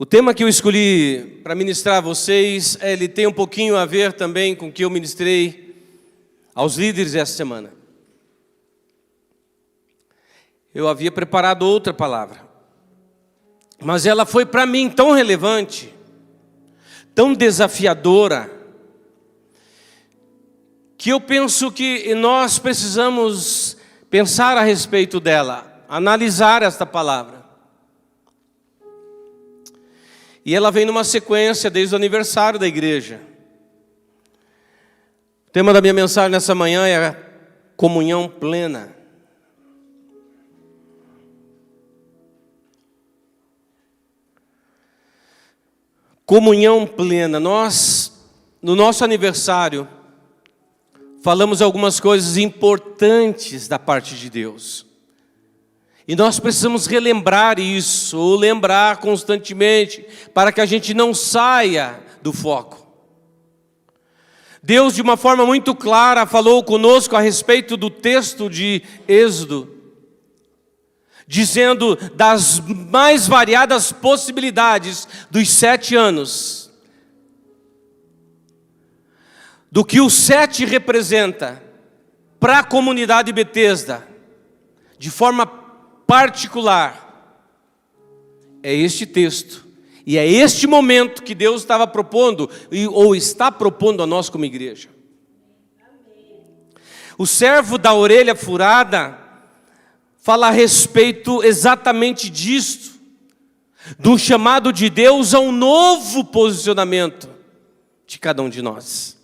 O tema que eu escolhi para ministrar a vocês, ele tem um pouquinho a ver também com o que eu ministrei aos líderes essa semana. Eu havia preparado outra palavra, mas ela foi para mim tão relevante, tão desafiadora, que eu penso que nós precisamos pensar a respeito dela, analisar esta palavra. E ela vem numa sequência desde o aniversário da igreja. O tema da minha mensagem nessa manhã é comunhão plena. Comunhão plena. Nós, no nosso aniversário, falamos algumas coisas importantes da parte de Deus. E nós precisamos relembrar isso, ou lembrar constantemente, para que a gente não saia do foco. Deus, de uma forma muito clara, falou conosco a respeito do texto de Êxodo, dizendo das mais variadas possibilidades dos 7 anos, do que o 7 representa para a comunidade Betesda, de forma particular. É este texto, e é este momento que Deus estava propondo, ou está propondo a nós como igreja. O servo da orelha furada fala a respeito exatamente disto, do chamado de Deus a um novo posicionamento de cada um de nós.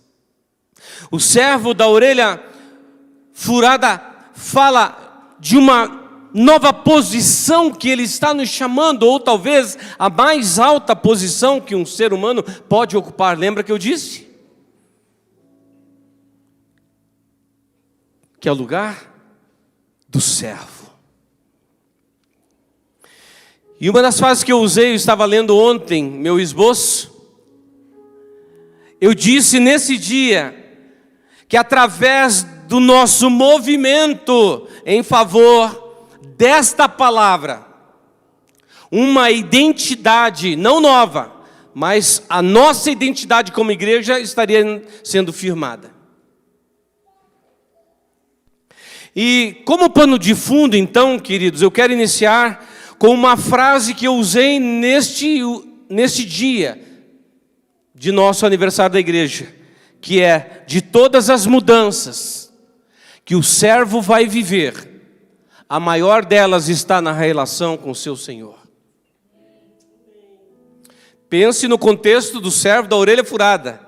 O servo da orelha furada fala de uma nova posição que Ele está nos chamando, ou talvez a mais alta posição que um ser humano pode ocupar. Lembra que eu disse? Que é o lugar do servo. E uma das frases que eu usei, eu estava lendo ontem, meu esboço, eu disse nesse dia, que através do nosso movimento em favor desta palavra, uma identidade não nova, mas a nossa identidade como igreja estaria sendo firmada. E como pano de fundo, então, queridos, eu quero iniciar com uma frase que eu usei neste dia de nosso aniversário da igreja, que é: de todas as mudanças que o servo vai viver, a maior delas está na relação com o seu Senhor. Pense no contexto do servo da orelha furada,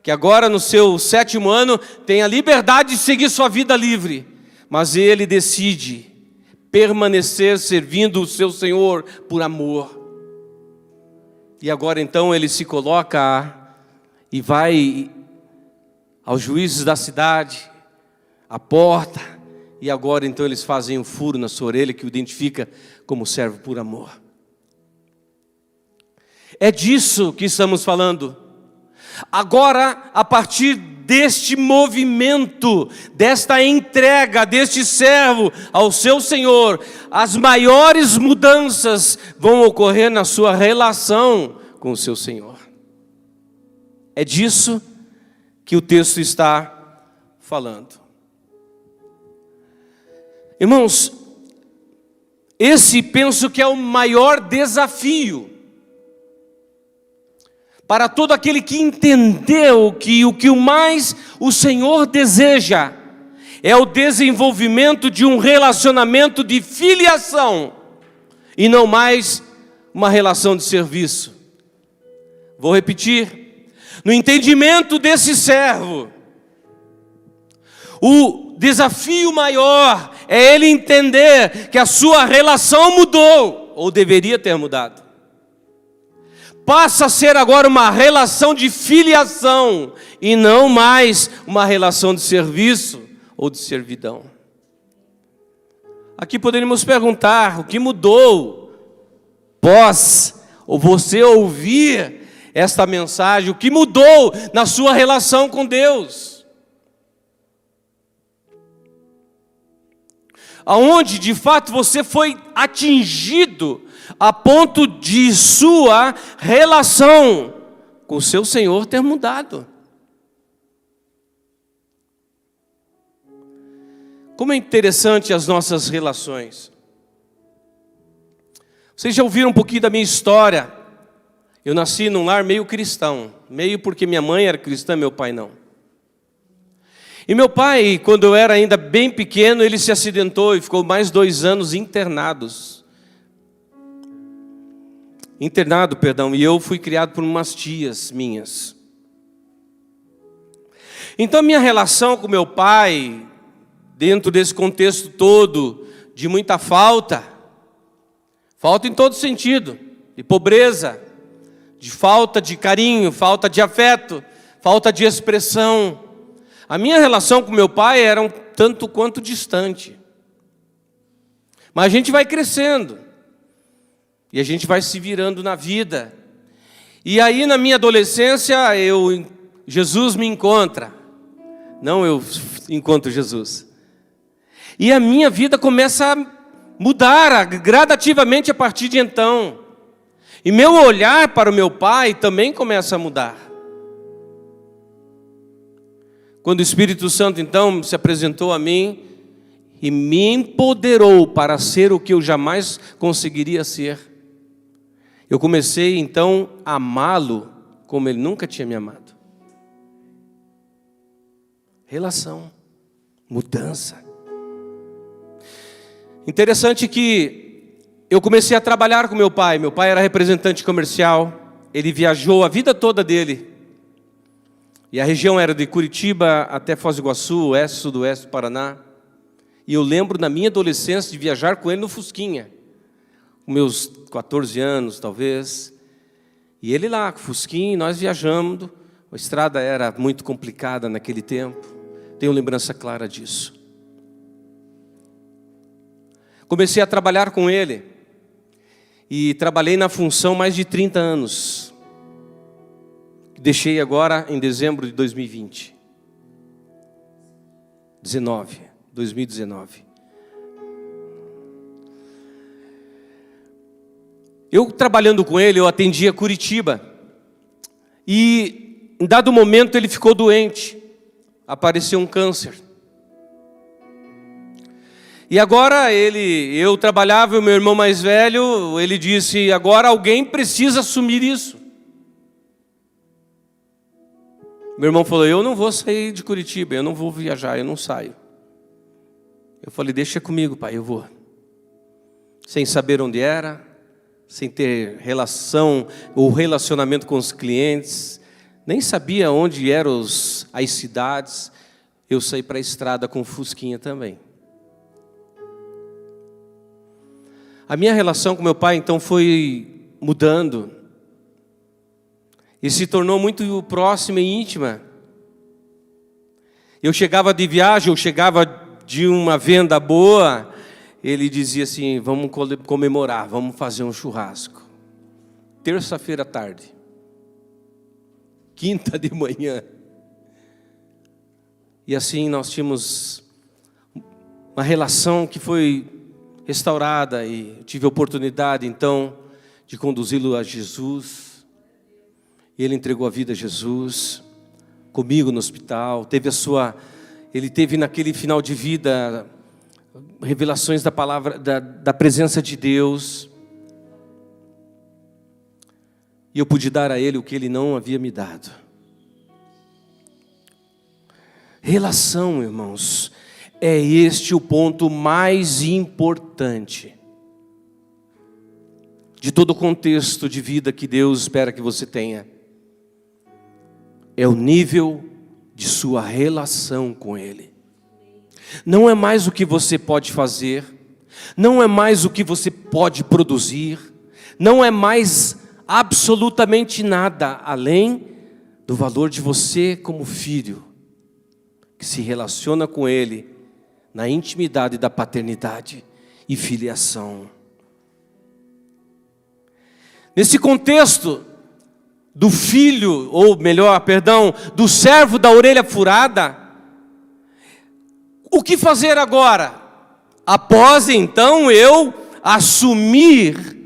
que agora no seu 7º ano tem a liberdade de seguir sua vida livre, mas ele decide permanecer servindo o seu Senhor por amor. E agora então ele se coloca e vai aos juízes da cidade, à porta, e agora então eles fazem um furo na sua orelha que o identifica como servo por amor. É disso que estamos falando. Agora, a partir deste movimento, desta entrega, deste servo ao seu Senhor, as maiores mudanças vão ocorrer na sua relação com o seu Senhor. É disso que o texto está falando. Irmãos, esse penso que é o maior desafio para todo aquele que entendeu que o que mais o Senhor deseja é o desenvolvimento de um relacionamento de filiação e não mais uma relação de serviço. Vou repetir: no entendimento desse servo, o desafio maior é ele entender que a sua relação mudou, ou deveria ter mudado. Passa a ser agora uma relação de filiação, e não mais uma relação de serviço ou de servidão. Aqui poderíamos perguntar: o que mudou após você ouvir esta mensagem? O que mudou na sua relação com Deus? aonde de fato você foi atingido a ponto de sua relação com o seu Senhor ter mudado. Como é interessante as nossas relações. Vocês já ouviram um pouquinho da minha história? Eu nasci num lar meio cristão, meio porque minha mãe era cristã, meu pai não. E meu pai, quando eu era ainda bem pequeno, ele se acidentou e ficou mais 2 anos internado, e eu fui criado por umas tias minhas. Então a minha relação com meu pai, dentro desse contexto todo de muita falta em todo sentido, de pobreza, de falta de carinho, falta de afeto, falta de expressão. A minha relação com meu pai era um tanto quanto distante. Mas a gente vai crescendo. E a gente vai se virando na vida. E aí na minha adolescência, Jesus me encontra. Não eu encontro Jesus. E a minha vida começa a mudar gradativamente a partir de então. E meu olhar para o meu pai também começa a mudar. Quando o Espírito Santo então se apresentou a mim e me empoderou para ser o que eu jamais conseguiria ser, eu comecei então a amá-lo como ele nunca tinha me amado. Relação, mudança. Interessante que eu comecei a trabalhar com meu pai. Meu pai era representante comercial. Ele viajou a vida toda dele. E a região era de Curitiba até Foz do Iguaçu, oeste, sudoeste do Paraná. E eu lembro na minha adolescência de viajar com ele no Fusquinha. Com meus 14 anos, talvez. E ele lá, com o Fusquinha, nós viajando. A estrada era muito complicada naquele tempo. Tenho lembrança clara disso. Comecei a trabalhar com ele. E trabalhei na função mais de 30 anos. Deixei agora em dezembro de 2019. Eu trabalhando com ele, eu atendia Curitiba. E em dado momento ele ficou doente. Apareceu um câncer. E agora eu trabalhava, o meu irmão mais velho, ele disse, agora alguém precisa assumir isso. Meu irmão falou, eu não vou sair de Curitiba, eu não vou viajar, eu não saio. Eu falei, deixa comigo, pai, eu vou. Sem saber onde era, sem ter relação ou relacionamento com os clientes, nem sabia onde eram as cidades, eu saí para a estrada com o Fusquinha também. A minha relação com meu pai, então, foi mudando. E se tornou muito próxima e íntima. Eu chegava de viagem, eu chegava de uma venda boa, ele dizia assim, vamos comemorar, vamos fazer um churrasco. Terça-feira à tarde. Quinta de manhã. E assim nós tínhamos uma relação que foi restaurada e tive a oportunidade então de conduzi-lo a Jesus. Ele entregou a vida a Jesus, comigo no hospital, ele teve naquele final de vida, revelações da palavra, da presença de Deus. E eu pude dar a ele o que ele não havia me dado. Relação, irmãos, é este o ponto mais importante de todo o contexto de vida que Deus espera que você tenha. É o nível de sua relação com Ele. Não é mais o que você pode fazer, não é mais o que você pode produzir, não é mais absolutamente nada além do valor de você como filho, que se relaciona com Ele na intimidade da paternidade e filiação. Nesse contexto do filho, ou melhor, perdão, do servo da orelha furada, o que fazer agora? após então eu assumir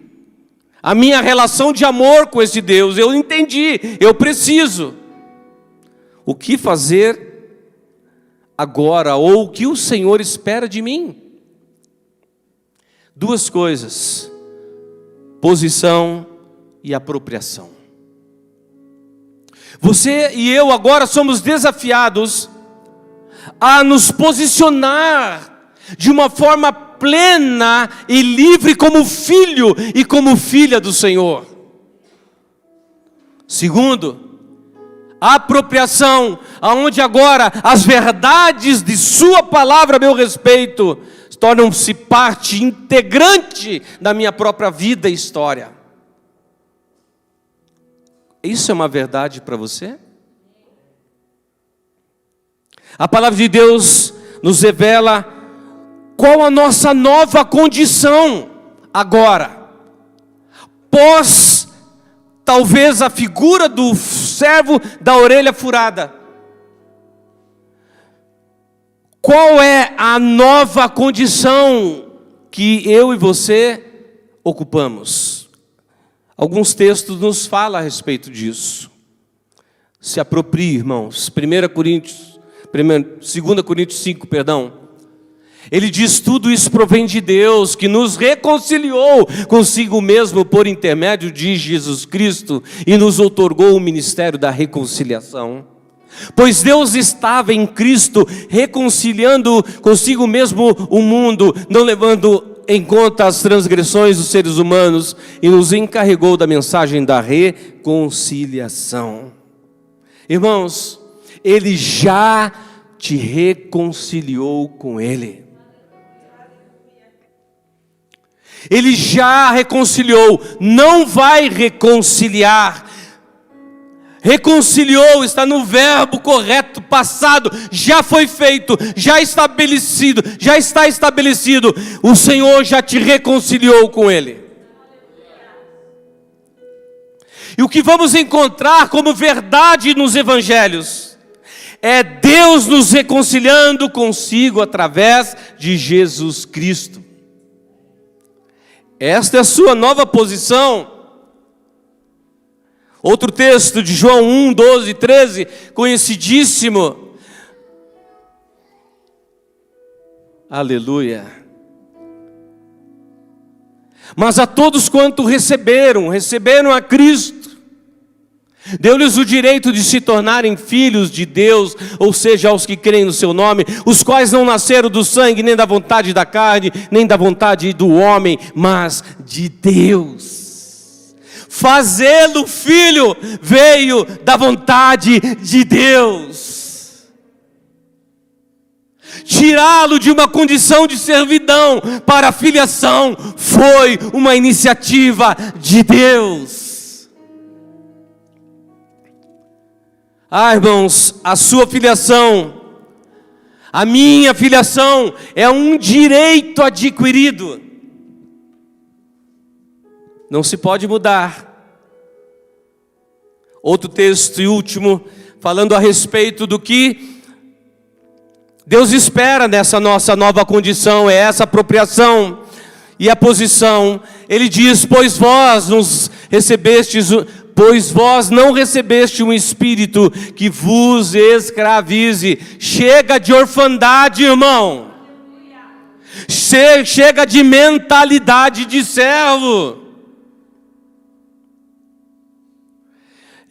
a minha relação de amor com esse Deus, eu entendi, eu preciso. O que fazer agora, ou o que o Senhor espera de mim? Duas coisas: posição e apropriação. Você e eu agora somos desafiados a nos posicionar de uma forma plena e livre como filho e como filha do Senhor. Segundo, a apropriação, aonde agora as verdades de sua palavra a meu respeito tornam-se parte integrante da minha própria vida e história. Isso é uma verdade para você? A palavra de Deus nos revela qual a nossa nova condição agora, pós talvez a figura do servo da orelha furada. Qual é a nova condição que eu e você ocupamos? Alguns textos nos falam a respeito disso. Se aproprie, irmãos. 2 Coríntios 5, perdão. Ele diz: tudo isso provém de Deus, que nos reconciliou consigo mesmo por intermédio de Jesus Cristo e nos outorgou o ministério da reconciliação. Pois Deus estava em Cristo reconciliando consigo mesmo o mundo, não levando em conta as transgressões dos seres humanos, e nos encarregou da mensagem da reconciliação. Irmãos, Ele já te reconciliou com Ele. Ele já reconciliou, não vai reconciliar. Reconciliou está no verbo correto, passado, já foi feito, já está estabelecido. O Senhor já te reconciliou com Ele. E o que vamos encontrar como verdade nos evangelhos é Deus nos reconciliando consigo através de Jesus Cristo. Esta é a sua nova posição. Outro texto de João 1, 12 e 13, conhecidíssimo. Aleluia. Mas a todos quanto receberam a Cristo, deu-lhes o direito de se tornarem filhos de Deus, ou seja, aos que creem no seu nome, os quais não nasceram do sangue, nem da vontade da carne, nem da vontade do homem, mas de Deus. Fazê-lo filho veio da vontade de Deus. Tirá-lo de uma condição de servidão para a filiação foi uma iniciativa de Deus. Irmãos, a sua filiação, a minha filiação é um direito adquirido. Não se pode mudar. Outro texto e último, falando a respeito do que Deus espera nessa nossa nova condição, é essa apropriação e a posição. Ele diz: pois vós não recebeste um espírito que vos escravize. Chega de orfandade, irmão. Chega de mentalidade de servo.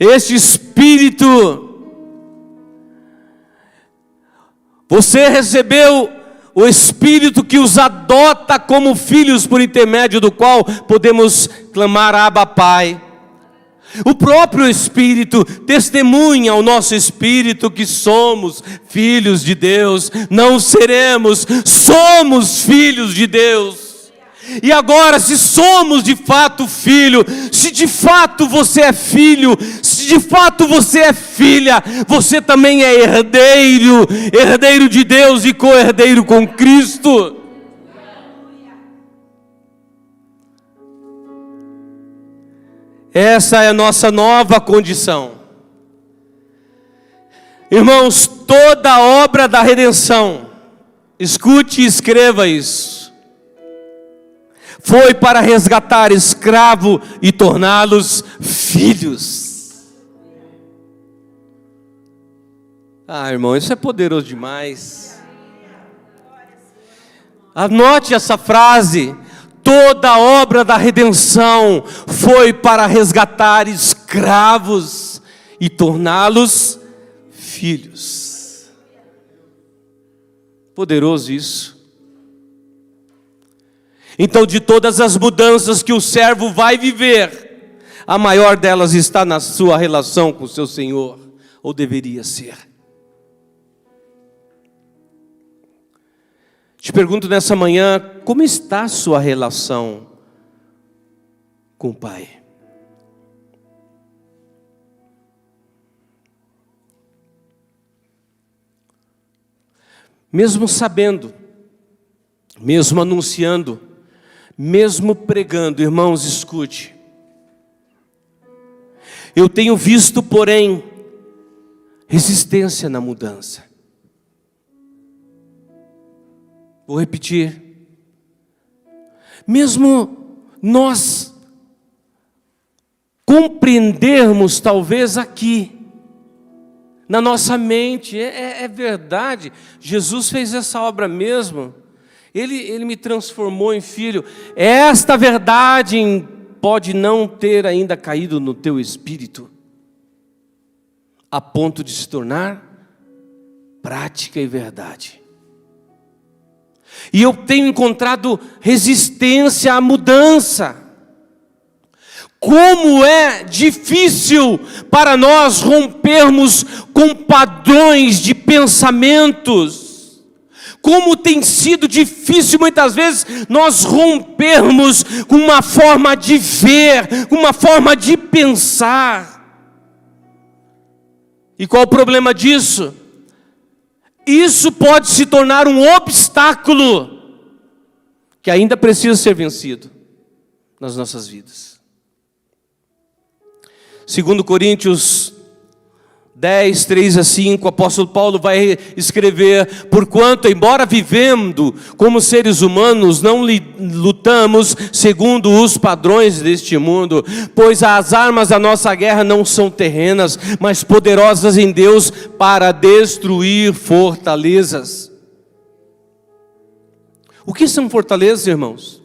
Este espírito, você recebeu o espírito que os adota como filhos, por intermédio do qual podemos clamar: Abba, Pai. O próprio Espírito testemunha ao nosso espírito que somos filhos de Deus. Não seremos, somos filhos de Deus. E agora, se somos de fato filho, se de fato você é filho, se de fato você é filha, você também é herdeiro de Deus e co-herdeiro com Cristo. Essa é a nossa nova condição. Irmãos, toda a obra da redenção, escute e escreva isso, foi para resgatar escravo e torná-los filhos. Ah, irmão, isso é poderoso demais. Anote essa frase: toda a obra da redenção foi para resgatar escravos e torná-los filhos. Poderoso isso. Então, de todas as mudanças que o servo vai viver, a maior delas está na sua relação com o seu Senhor, ou deveria ser. Te pergunto nessa manhã, como está a sua relação com o Pai? Mesmo sabendo, mesmo anunciando, mesmo pregando, irmãos, escute. Eu tenho visto, porém, resistência na mudança. Vou repetir. Mesmo nós compreendermos, talvez aqui, na nossa mente, é verdade, Jesus fez essa obra mesmo. Ele me transformou em filho. Esta verdade pode não ter ainda caído no teu espírito, a ponto de se tornar prática e verdade. E eu tenho encontrado resistência à mudança. Como é difícil para nós rompermos com padrões de pensamentos. Como tem sido difícil muitas vezes nós rompermos com uma forma de ver, com uma forma de pensar. E qual o problema disso? Isso pode se tornar um obstáculo que ainda precisa ser vencido nas nossas vidas. 2 Coríntios 10, 3 a 5, o apóstolo Paulo vai escrever: porquanto, embora vivendo como seres humanos, não lutamos segundo os padrões deste mundo, pois as armas da nossa guerra não são terrenas, mas poderosas em Deus para destruir fortalezas. O que são fortalezas, irmãos?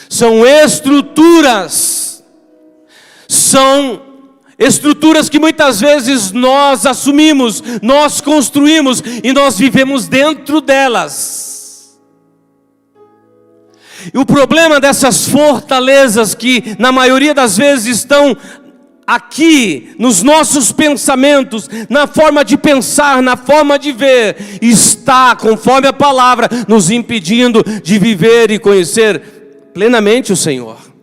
São estruturas, estruturas que muitas vezes nós assumimos, nós construímos e nós vivemos dentro delas. E o problema dessas fortalezas, que na maioria das vezes estão aqui nos nossos pensamentos, na forma de pensar, na forma de ver, está, conforme a palavra, nos impedindo de viver e conhecer plenamente o Senhor.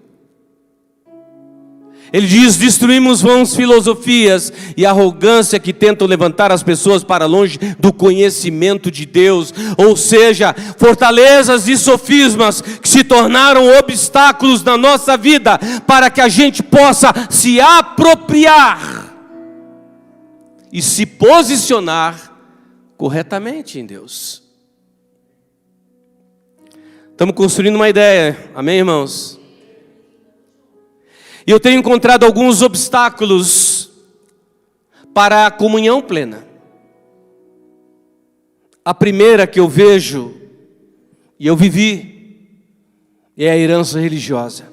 Ele diz: destruímos vãs filosofias e arrogância que tentam levantar as pessoas para longe do conhecimento de Deus. Ou seja, fortalezas e sofismas que se tornaram obstáculos na nossa vida para que a gente possa se apropriar e se posicionar corretamente em Deus. Estamos construindo uma ideia, amém, irmãos? E eu tenho encontrado alguns obstáculos para a comunhão plena. A primeira que eu vejo, e eu vivi, é a herança religiosa.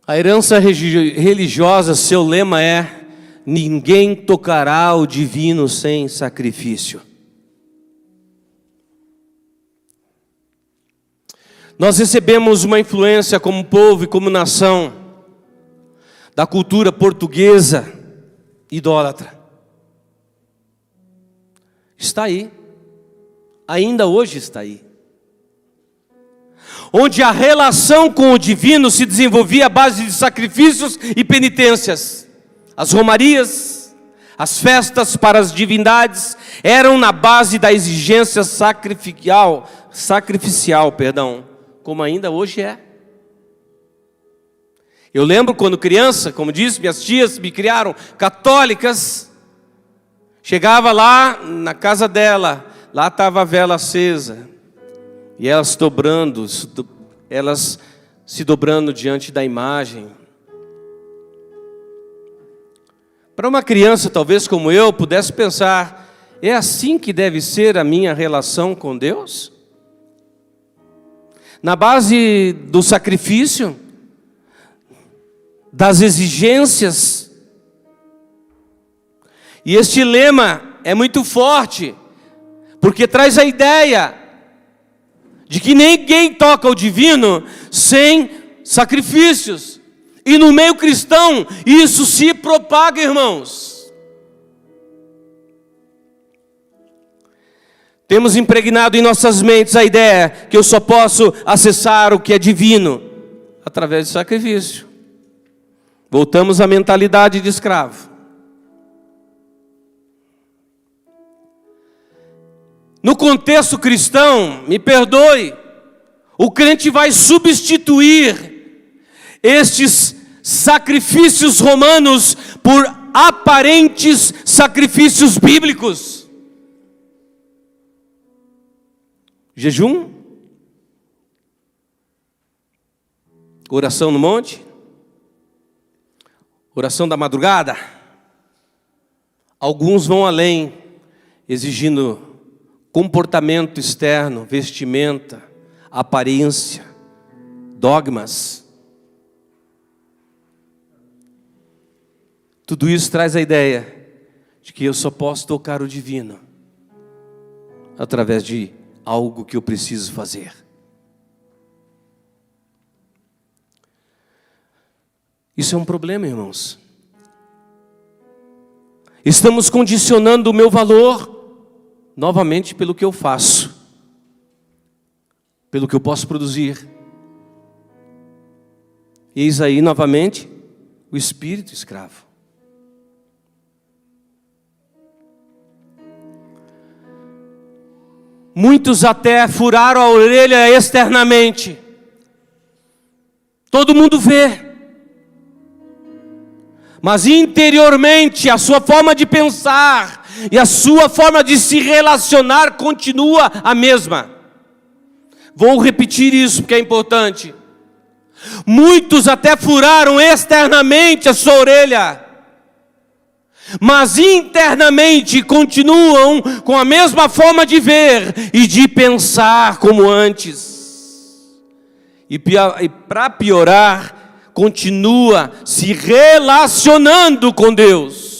A herança religiosa, seu lema é: ninguém tocará o divino sem sacrifício. Nós recebemos uma influência como povo e como nação da cultura portuguesa idólatra. Está aí, ainda hoje está aí. Onde a relação com o divino se desenvolvia à base de sacrifícios e penitências. As romarias, as festas para as divindades eram na base da exigência sacrificial, como ainda hoje é. Eu lembro quando criança, como disse, minhas tias me criaram católicas, Chegava lá na casa dela, lá estava a vela acesa, e elas se dobrando diante da imagem. Para uma criança, talvez como eu, pudesse pensar: é assim que deve ser a minha relação com Deus? Na base do sacrifício, das exigências. E este lema é muito forte, porque traz a ideia de que ninguém toca o divino sem sacrifícios. E no meio cristão, isso se propaga, irmãos. Temos impregnado em nossas mentes a ideia que eu só posso acessar o que é divino através de sacrifício. Voltamos à mentalidade de escravo. No contexto cristão, me perdoe, o crente vai substituir estes sacrifícios romanos por aparentes sacrifícios bíblicos. Jejum, oração no monte, oração da madrugada. Alguns vão além, exigindo comportamento externo, vestimenta, aparência, dogmas. Tudo isso traz a ideia de que eu só posso tocar o divino através de algo que eu preciso fazer. Isso é um problema, irmãos. Estamos condicionando o meu valor novamente pelo que eu faço, pelo que eu posso produzir. Eis aí novamente o espírito escravo. Muitos até furaram a orelha externamente. Todo mundo vê. Mas interiormente a sua forma de pensar e a sua forma de se relacionar continua a mesma. Vou repetir isso porque é importante. Muitos até furaram externamente a sua orelha, mas internamente continuam com a mesma forma de ver e de pensar como antes. E para piorar, continua se relacionando com Deus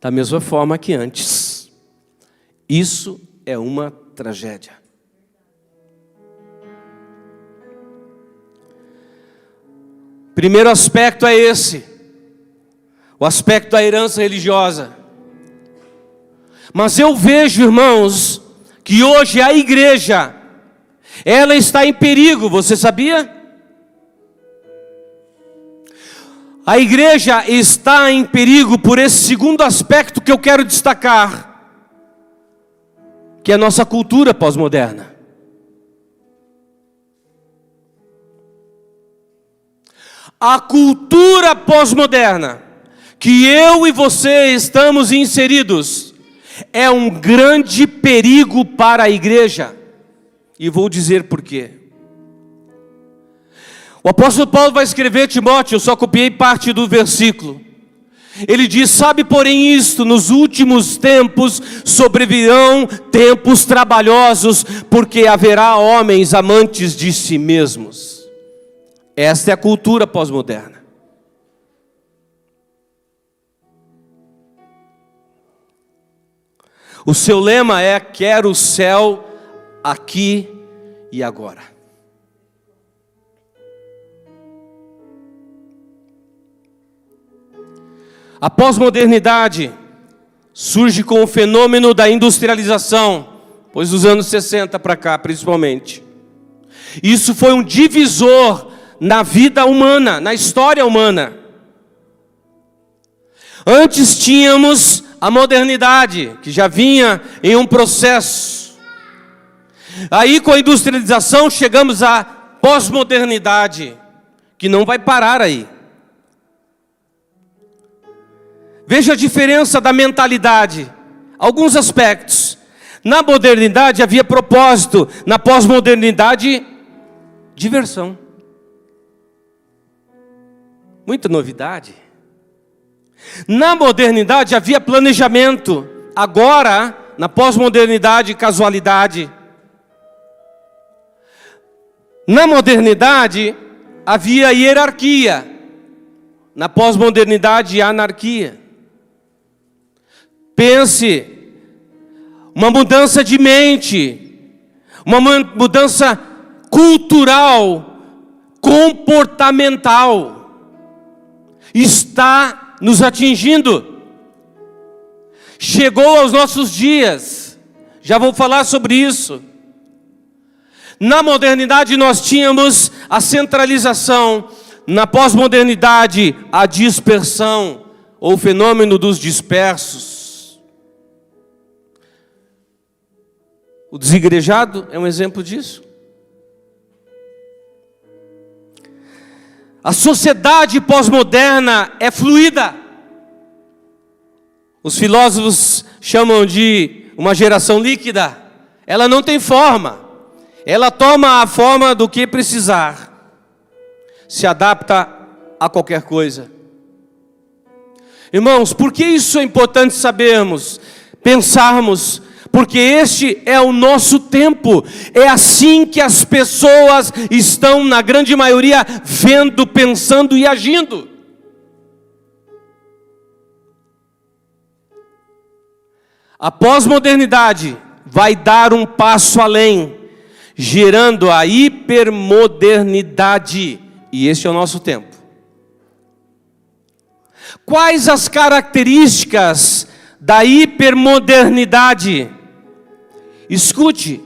da mesma forma que antes. Isso é uma tragédia. Primeiro aspecto é esse. O aspecto da herança religiosa. Mas eu vejo, irmãos, que hoje a igreja, ela está em perigo, você sabia? A igreja está em perigo por esse segundo aspecto que eu quero destacar, que é a nossa cultura pós-moderna. A cultura pós-moderna que eu e você estamos inseridos é um grande perigo para a igreja. E vou dizer por quê. O apóstolo Paulo vai escrever, Timóteo, eu só copiei parte do versículo. Ele diz: sabe porém isto, nos últimos tempos sobrevirão tempos trabalhosos, porque haverá homens amantes de si mesmos. Esta é a cultura pós-moderna. O seu lema é: quero o céu aqui e agora. A pós-modernidade surge com o fenômeno da industrialização, pois dos anos 60 para cá principalmente. Isso foi um divisor na vida humana, na história humana. Antes tínhamos a modernidade, que já vinha em um processo. Aí com a industrialização chegamos à pós-modernidade, que não vai parar aí. Veja a diferença da mentalidade. Alguns aspectos. Na modernidade havia propósito, na pós-modernidade, diversão. Muita novidade. Na modernidade havia planejamento, agora, na pós-modernidade, casualidade. Na modernidade havia hierarquia, na pós-modernidade, anarquia. Pense, uma mudança de mente, uma mudança cultural, comportamental, está nos atingindo. Chegou aos nossos dias, já vou falar sobre isso. Na modernidade nós tínhamos a centralização, na pós-modernidade a dispersão, ou o fenômeno dos dispersos. O desigrejado é um exemplo disso. A sociedade pós-moderna é fluida. Os filósofos chamam de uma geração líquida. Ela não tem forma. Ela toma a forma do que precisar. Se adapta a qualquer coisa. Irmãos, por que isso é importante sabermos? Pensarmos. Porque este é o nosso tempo. É assim que as pessoas estão, na grande maioria, vendo, pensando e agindo. A pós-modernidade vai dar um passo além, gerando a hipermodernidade. E este é o nosso tempo. Quais as características da hipermodernidade? Escute,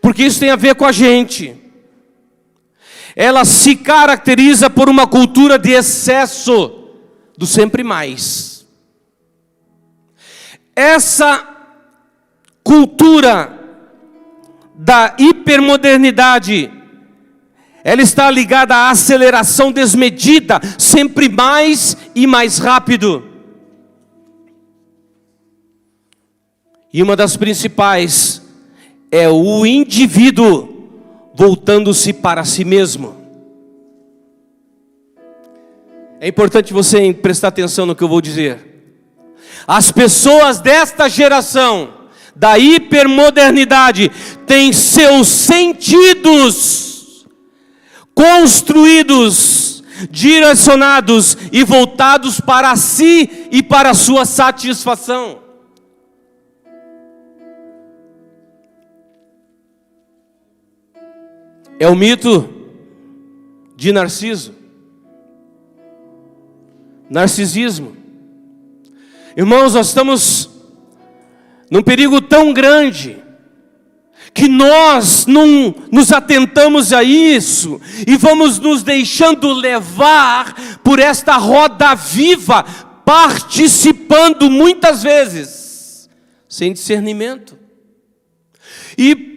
porque isso tem a ver com a gente. Ela se caracteriza por uma cultura de excesso, do sempre mais. Essa cultura da hipermodernidade, ela está ligada à aceleração desmedida, sempre mais e mais rápido. E uma das principais é o indivíduo voltando-se para si mesmo. É importante você prestar atenção no que eu vou dizer. As pessoas desta geração, da hipermodernidade, têm seus sentidos construídos, direcionados e voltados para si e para a sua satisfação. É o mito de Narciso. Narcisismo. Irmãos, nós estamos num perigo tão grande que nós não nos atentamos a isso e vamos nos deixando levar por esta roda viva, participando muitas vezes sem discernimento. E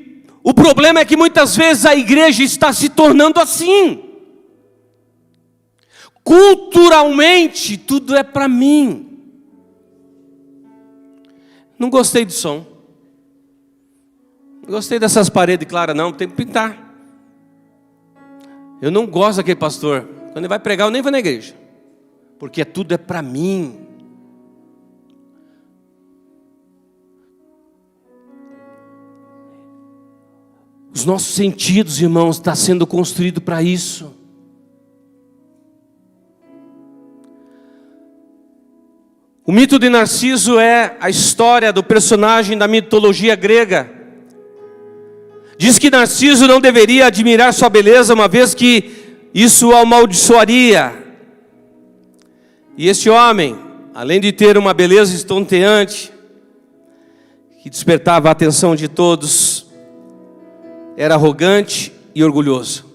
o problema é que muitas vezes a igreja está se tornando assim. Culturalmente, tudo é para mim. Não gostei do som. Não gostei dessas paredes claras, não. Tem que pintar. Eu não gosto daquele pastor. Quando ele vai pregar, eu nem vou na igreja. Porque tudo é para mim. Os nossos sentidos, irmãos, estão sendo construídos para isso. O mito de Narciso é a história do personagem da mitologia grega. Diz que Narciso não deveria admirar sua beleza, uma vez que isso o amaldiçoaria. E este homem, além de ter uma beleza estonteante, que despertava a atenção de todos, era arrogante e orgulhoso.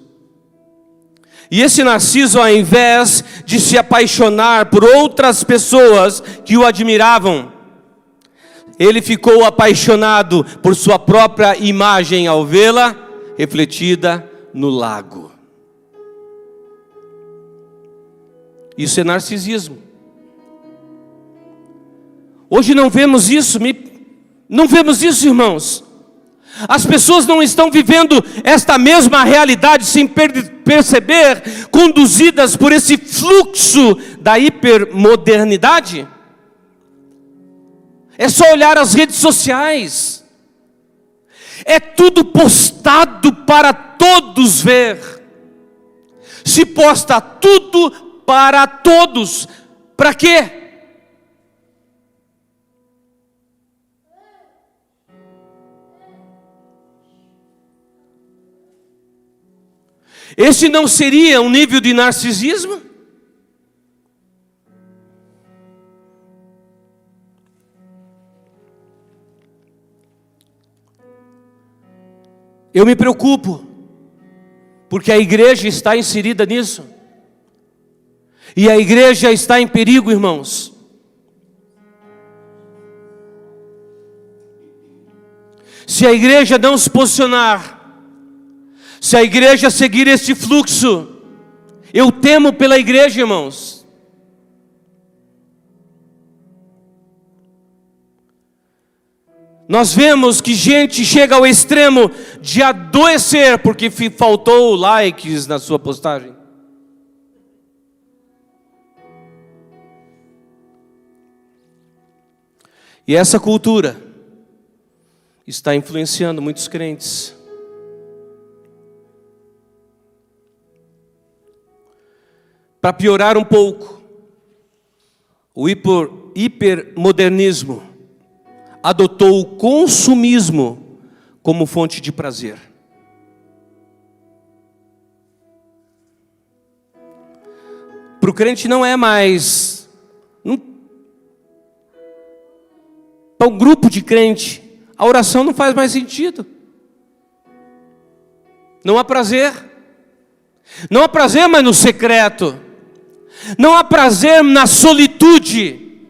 E esse Narciso, ao invés de se apaixonar por outras pessoas que o admiravam, ele ficou apaixonado por sua própria imagem ao vê-la refletida no lago. Isso é narcisismo. Hoje não vemos isso, irmãos. As pessoas não estão vivendo esta mesma realidade sem perceber, conduzidas por esse fluxo da hipermodernidade. É só olhar as redes sociais. É tudo postado para todos ver. Se posta tudo para todos. Para quê? Esse não seria um nível de narcisismo? Eu me preocupo, porque a igreja está inserida nisso. E a igreja está em perigo, irmãos. Se a igreja não se posicionar, se a igreja seguir este fluxo, eu temo pela igreja, irmãos. Nós vemos que gente chega ao extremo de adoecer porque faltou likes na sua postagem. E essa cultura está influenciando muitos crentes. Para piorar um pouco, o hipermodernismo adotou o consumismo como fonte de prazer. Para o crente não é mais, para um grupo de crente, a oração não faz mais sentido. Não há prazer. Não há prazer mais no secreto. Não há prazer na solitude.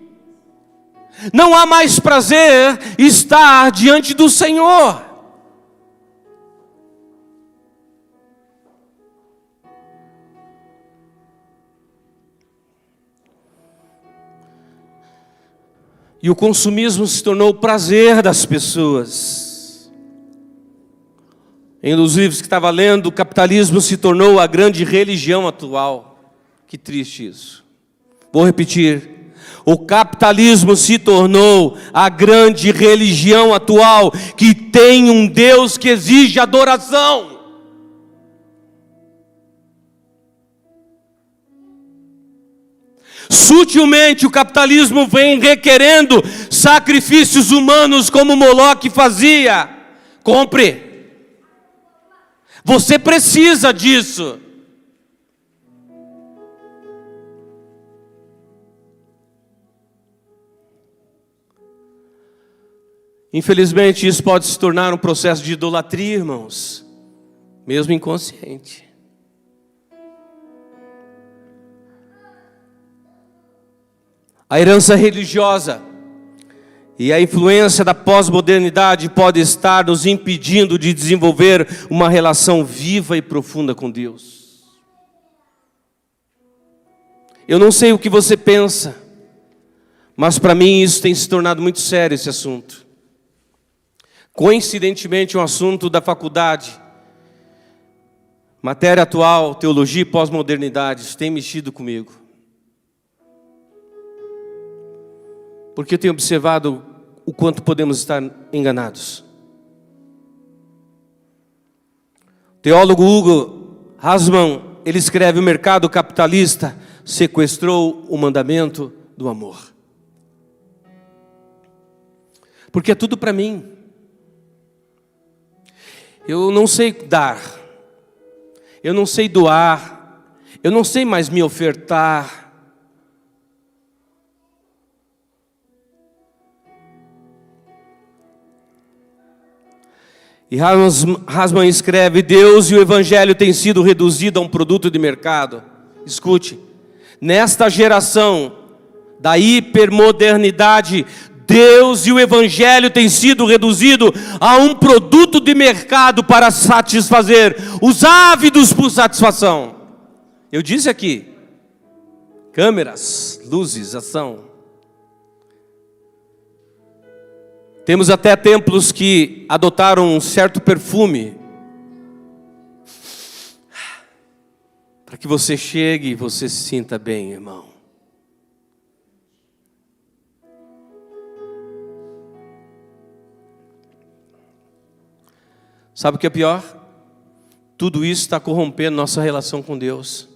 Não há mais prazer estar diante do Senhor. E o consumismo se tornou o prazer das pessoas. Em um dos livros que estava lendo, o capitalismo se tornou a grande religião atual. Que triste isso. Vou repetir. O capitalismo se tornou a grande religião atual, que tem um Deus que exige adoração. Sutilmente o capitalismo vem requerendo sacrifícios humanos como Moloque fazia. Compre. Você precisa disso. Infelizmente, isso pode se tornar um processo de idolatria, irmãos, mesmo inconsciente. A herança religiosa e a influência da pós-modernidade pode estar nos impedindo de desenvolver uma relação viva e profunda com Deus. Eu não sei o que você pensa, mas para mim isso tem se tornado muito sério, esse assunto. Coincidentemente, um assunto da faculdade, matéria atual, teologia e pós-modernidade, isso tem mexido comigo. Porque eu tenho observado o quanto podemos estar enganados. O teólogo Hugo Hasman, ele escreve: o mercado capitalista sequestrou o mandamento do amor. Porque é tudo para mim. Eu não sei dar, eu não sei doar, eu não sei mais me ofertar. E Hasman escreve: Deus e o Evangelho têm sido reduzidos a um produto de mercado. Escute, nesta geração da hipermodernidade, Deus e o Evangelho têm sido reduzido a um produto de mercado para satisfazer os ávidos por satisfação. Eu disse aqui, Câmeras, luzes, ação. Temos até templos que adotaram um certo perfume para que você chegue e você se sinta bem, irmão. Sabe o que é pior? Tudo isso está corrompendo nossa relação com Deus.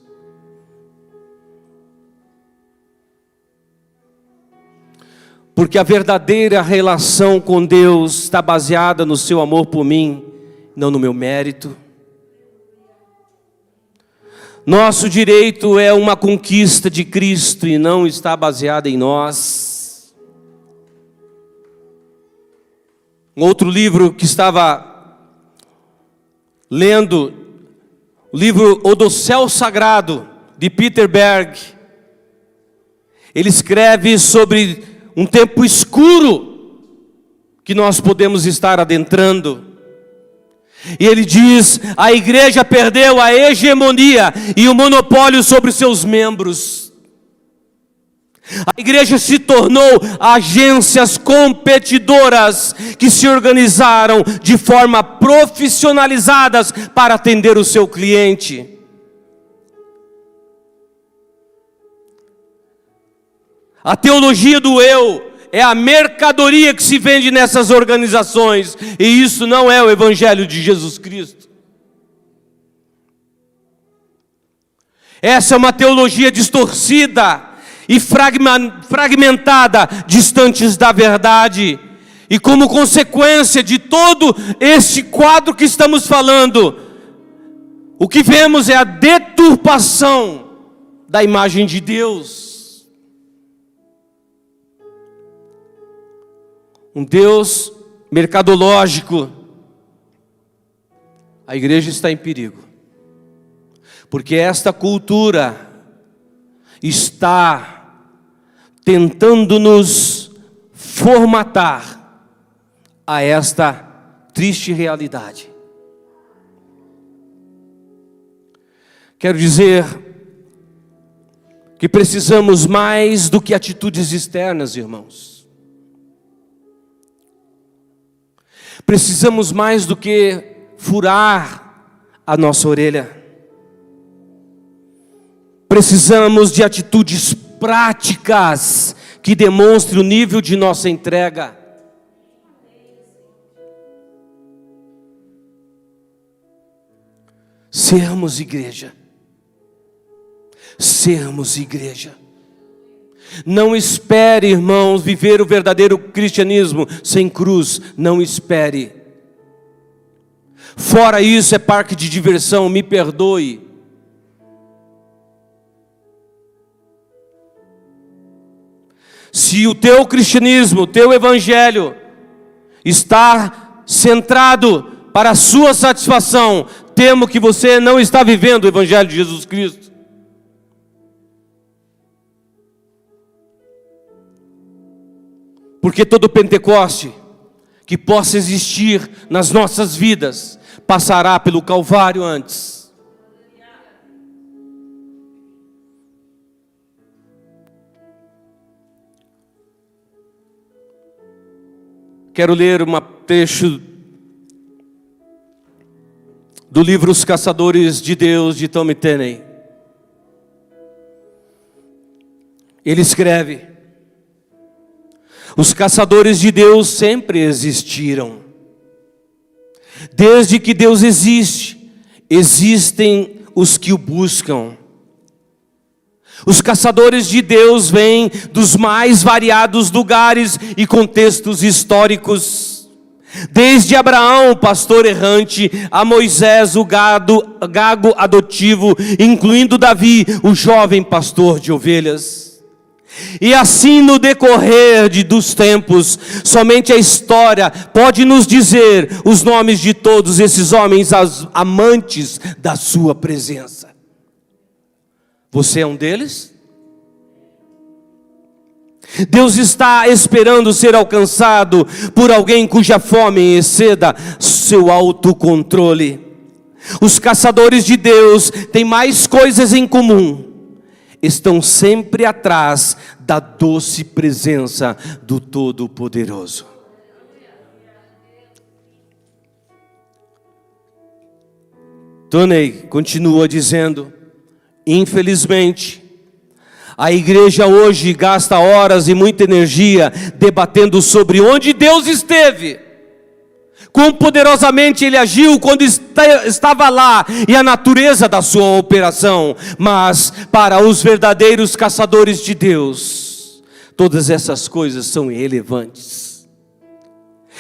Porque a verdadeira relação com Deus está baseada no seu amor por mim, não no meu mérito. Nosso direito é uma conquista de Cristo e não está baseada em nós. Um outro livro que estava lendo, o livro O do Céu Sagrado, de Peter Berg. Ele escreve sobre um tempo escuro que nós podemos estar adentrando. E ele diz: a igreja perdeu a hegemonia e o monopólio sobre seus membros. A igreja se tornou agências competidoras que se organizaram de forma profissionalizadas para atender o seu cliente. A teologia do eu é a mercadoria que se vende nessas organizações, e isso não é o Evangelho de Jesus Cristo. Essa é uma teologia distorcida e fragmentada, distantes da verdade. E como consequência de todo este quadro que estamos falando, o que vemos é a deturpação da imagem de Deus. Um Deus mercadológico. A igreja está em perigo, porque esta cultura está tentando nos formatar a esta triste realidade. Quero dizer que precisamos mais do que atitudes externas, irmãos. Precisamos mais do que furar a nossa orelha. Precisamos de atitudes práticas que demonstrem o nível de nossa entrega. Sermos igreja. Sermos igreja. Não espere, irmãos, viver o verdadeiro cristianismo sem cruz. Não espere. Fora isso é parque de diversão, me perdoe. Se o teu cristianismo, o teu evangelho está centrado para a sua satisfação, temo que você não está vivendo o evangelho de Jesus Cristo. Porque todo Pentecoste que possa existir nas nossas vidas passará pelo Calvário antes. Quero ler um trecho do livro Os Caçadores de Deus, de Tom Tenney. Ele escreve: os caçadores de Deus sempre existiram. Desde que Deus existe, existem os que o buscam. Os caçadores de Deus vêm dos mais variados lugares e contextos históricos. Desde Abraão, o pastor errante, a Moisés, o gago adotivo, incluindo Davi, o jovem pastor de ovelhas. E assim no decorrer dos tempos, somente a história pode nos dizer os nomes de todos esses homens amantes da sua presença. Você é um deles? Deus está esperando ser alcançado por alguém cuja fome exceda seu autocontrole. Os caçadores de Deus têm mais coisas em comum. estão sempre atrás da doce presença do Todo-Poderoso. Tony continua dizendo: infelizmente, a igreja hoje gasta horas e muita energia debatendo sobre onde Deus esteve, quão poderosamente Ele agiu quando estava lá e a natureza da sua operação. Mas para os verdadeiros caçadores de Deus, todas essas coisas são irrelevantes.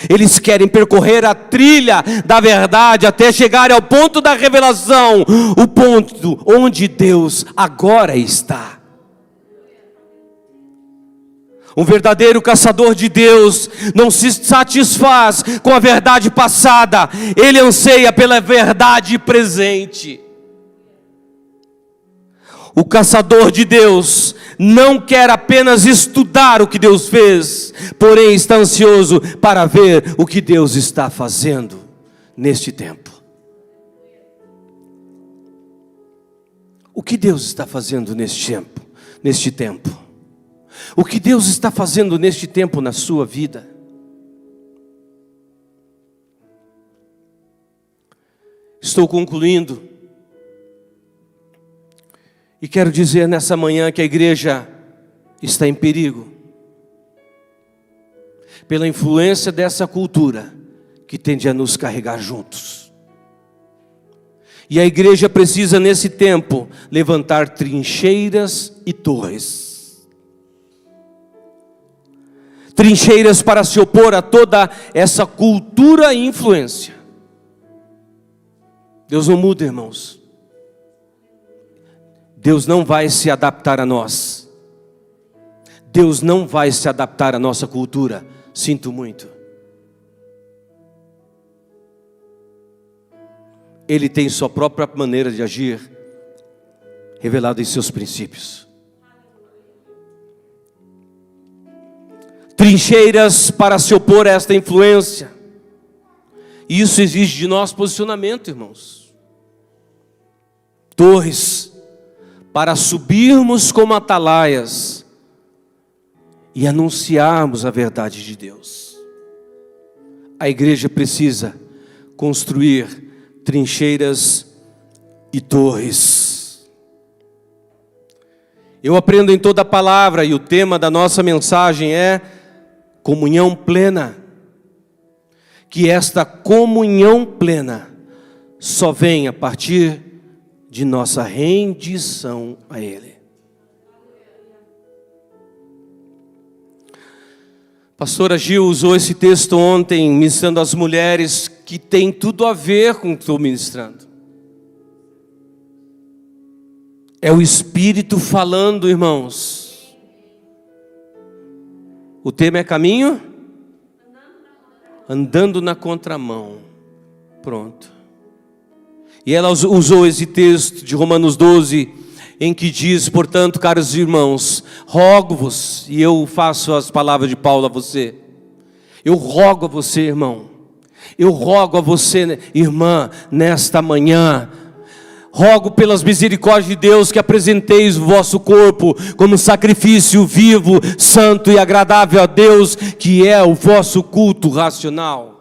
Eles querem percorrer a trilha da verdade até chegar ao ponto da revelação, o ponto onde Deus agora está. Um verdadeiro caçador de Deus não se satisfaz com a verdade passada, ele anseia pela verdade presente. O caçador de Deus não quer apenas estudar o que Deus fez, porém está ansioso para ver o que Deus está fazendo neste tempo. O que Deus está fazendo neste tempo? O que Deus está fazendo neste tempo na sua vida? Estou concluindo. E quero dizer nessa manhã que a igreja está em perigo, pela influência dessa cultura que tende a nos carregar juntos. E a igreja precisa nesse tempo levantar trincheiras e torres. Trincheiras para se opor a toda essa cultura e influência. Deus não muda, irmãos. Deus não vai se adaptar a nós. Deus não vai se adaptar à nossa cultura. Sinto muito. Ele tem sua própria maneira de agir, revelada em seus princípios. Trincheiras para se opor a esta influência. Isso exige de nós posicionamento, irmãos. Torres para subirmos como atalaias e anunciarmos a verdade de Deus. A igreja precisa construir trincheiras e torres. Eu aprendo em toda a palavra, e o tema da nossa mensagem é comunhão plena. Que esta comunhão plena só vem a partir de nossa rendição a Ele. Pastora Gil usou esse texto ontem, ministrando às mulheres, que tem tudo a ver com o que estou ministrando. É o Espírito falando, irmãos. O tema é caminho? Andando na contramão. Pronto. E ela usou esse texto de Romanos 12, em que diz: portanto, caros irmãos, rogo-vos, e eu faço as palavras de Paulo a você. Eu rogo a você, irmão. Eu rogo a você, irmã, nesta manhã. Rogo pelas misericórdias de Deus que apresenteis o vosso corpo como sacrifício vivo, santo e agradável a Deus, que é o vosso culto racional.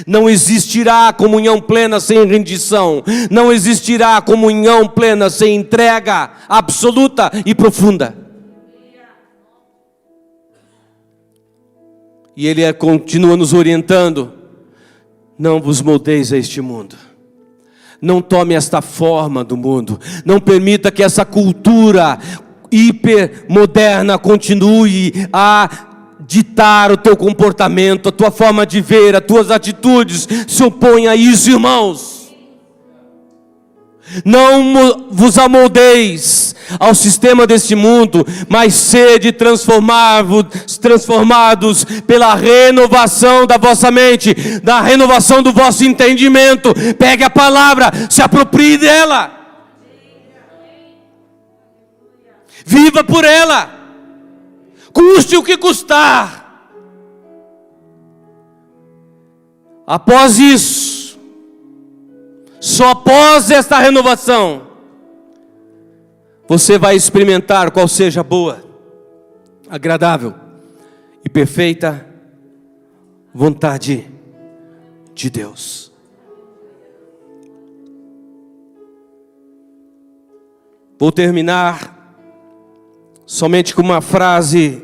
Não existirá comunhão plena sem rendição. Não existirá comunhão plena sem entrega absoluta e profunda. E Ele continua nos orientando: não vos moldeis a este mundo. Não tome esta forma do mundo. Não permita que essa cultura hipermoderna continue a ditar o teu comportamento, a tua forma de ver, as tuas atitudes. Se opõe a isso, irmãos. Não vos amoldeis ao sistema deste mundo, mas sede transformados pela renovação da vossa mente, da renovação do vosso entendimento. Pegue a palavra, se aproprie dela. Viva por ela. Custe o que custar. Após isso, só após esta renovação, você vai experimentar qual seja a boa, agradável e perfeita vontade de Deus. Vou terminar somente com uma frase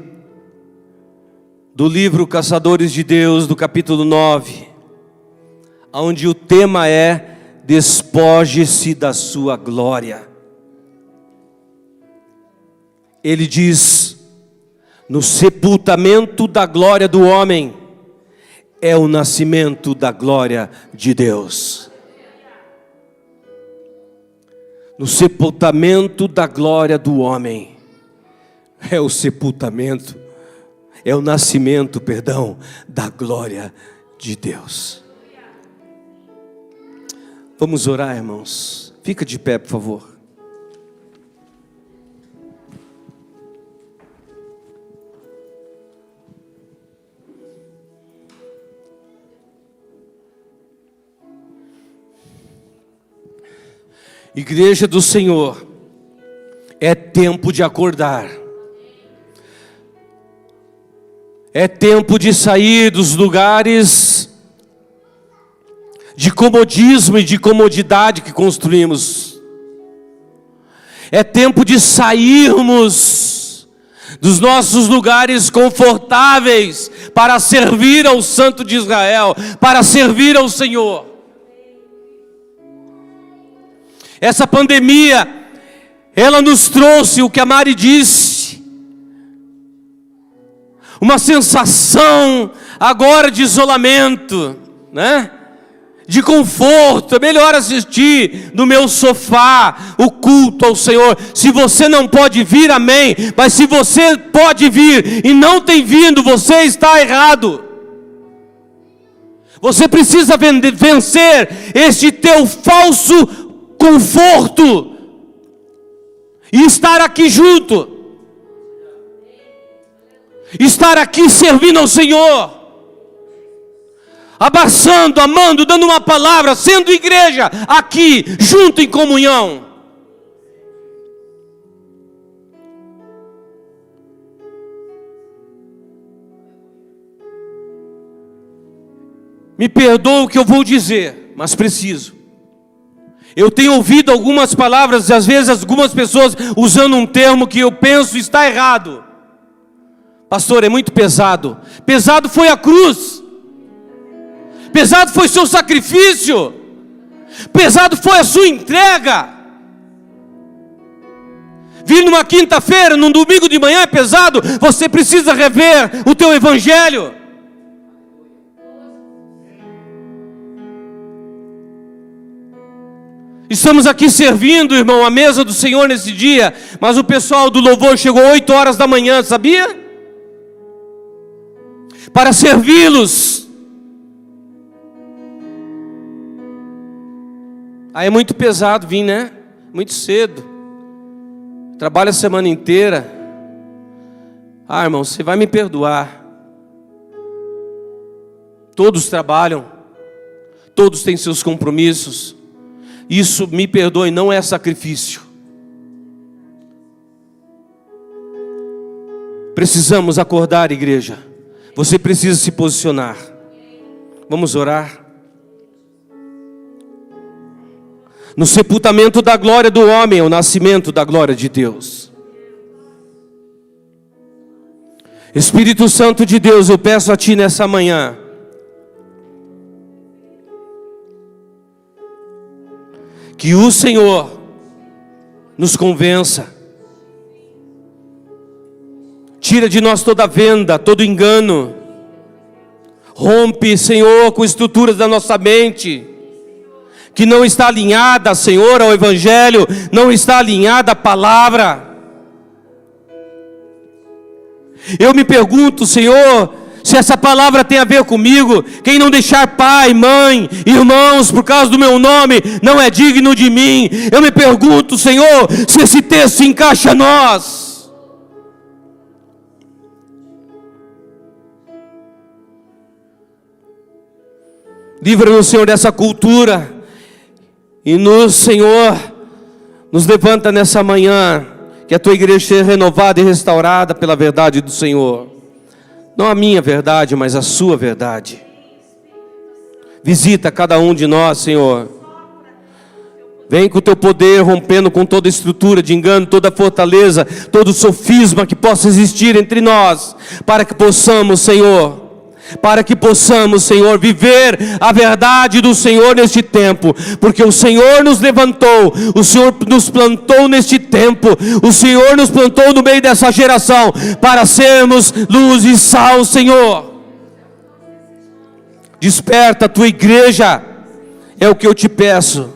do livro Caçadores de Deus, do capítulo 9, onde o tema é: despoje-se da sua glória. Ele diz: no sepultamento da glória do homem é o nascimento da glória de Deus. No sepultamento da glória do homem é o sepultamento, é o nascimento, da glória de Deus. Vamos orar, irmãos. Fica de pé, por favor. Igreja do Senhor, é tempo de acordar. É tempo de sair dos lugares de comodismo e de comodidade que construímos. É tempo de sairmos dos nossos lugares confortáveis para servir ao Santo de Israel, para servir ao Senhor. Essa pandemia, ela nos trouxe o que a Mari disse, uma sensação agora de isolamento, né? De conforto. É melhor assistir no meu sofá o culto ao Senhor. Se você não pode vir, amém, mas se você pode vir e não tem vindo, você está errado. Você precisa vencer este teu falso conforto e estar aqui junto, estar aqui servindo ao Senhor, abraçando, amando, dando uma palavra, sendo igreja aqui, junto em comunhão. Me perdoa o que eu vou dizer, mas preciso. Eu tenho ouvido algumas palavras, e às vezes algumas pessoas usando um termo que eu penso está errado. Pastor, é muito pesado. Pesado foi a cruz. Pesado foi seu sacrifício. Pesado foi a sua entrega. Vir numa quinta-feira, num domingo de manhã é pesado. Você precisa rever o teu evangelho. Estamos aqui servindo, irmão, a mesa do Senhor nesse dia, mas o pessoal do louvor chegou 8 horas da manhã, sabia? Para servi-los. Aí é muito pesado vir, né? Muito cedo. Trabalha a semana inteira. Ah, irmão, você vai me perdoar. Todos trabalham. Todos têm seus compromissos. Isso, me perdoe, não é sacrifício. Precisamos acordar, igreja. Você precisa se posicionar. Vamos orar. No sepultamento da glória do homem, é o nascimento da glória de Deus. Espírito Santo de Deus, eu peço a Ti nessa manhã, que o Senhor nos convença. Tira de nós toda venda, todo engano. Rompe, Senhor, com estruturas da nossa mente que não está alinhada, Senhor, ao Evangelho, não está alinhada à palavra. Eu me pergunto, Senhor, se essa palavra tem a ver comigo. Quem não deixar pai, mãe, irmãos, por causa do meu nome, não é digno de mim. Eu me pergunto, Senhor, se esse texto se encaixa a nós. Livra-nos, Senhor, dessa cultura. E nos, Senhor, Nos levanta nessa manhã, que a tua igreja seja renovada e restaurada pela verdade do Senhor. Não a minha verdade, mas a sua verdade. Visita cada um de nós, Senhor. Vem com o teu poder, rompendo com toda estrutura de engano, toda fortaleza, todo sofisma que possa existir entre nós, para que possamos, Senhor, viver a verdade do Senhor neste tempo, porque o Senhor nos levantou, o Senhor nos plantou neste tempo, o Senhor nos plantou no meio dessa geração, para sermos luz e sal, Senhor. Desperta a tua igreja, é o que eu te peço,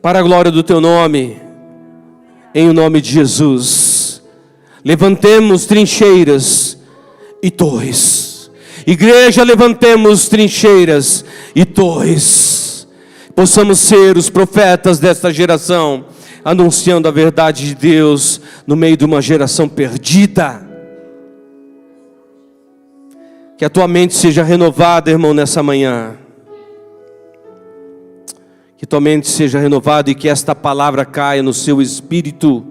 para a glória do teu nome, em o nome de Jesus. Levantemos trincheiras e torres. Igreja, levantemos trincheiras e torres. Possamos ser os profetas desta geração, anunciando a verdade de Deus no meio de uma geração perdida. Que a tua mente seja renovada, irmão, nessa manhã. Que tua mente seja renovada e que esta palavra caia no seu espírito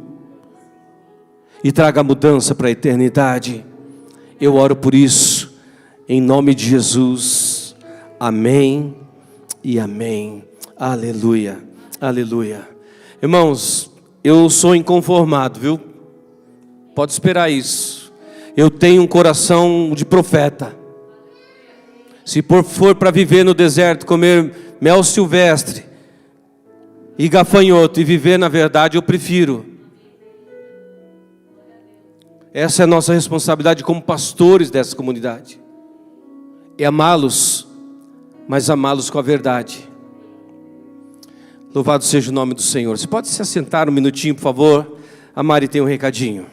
e traga mudança para a eternidade. Eu oro por isso, em nome de Jesus. Amém e amém. Aleluia, aleluia. Irmãos, eu sou inconformado, viu? Pode esperar isso. Eu tenho um coração de profeta. Se for para viver no deserto, comer mel silvestre e gafanhoto e viver na verdade, eu prefiro. Essa é a nossa responsabilidade como pastores dessa comunidade. É amá-los, mas amá-los com a verdade. Louvado seja o nome do Senhor. Você pode se assentar um minutinho, por favor? A Mari tem um recadinho.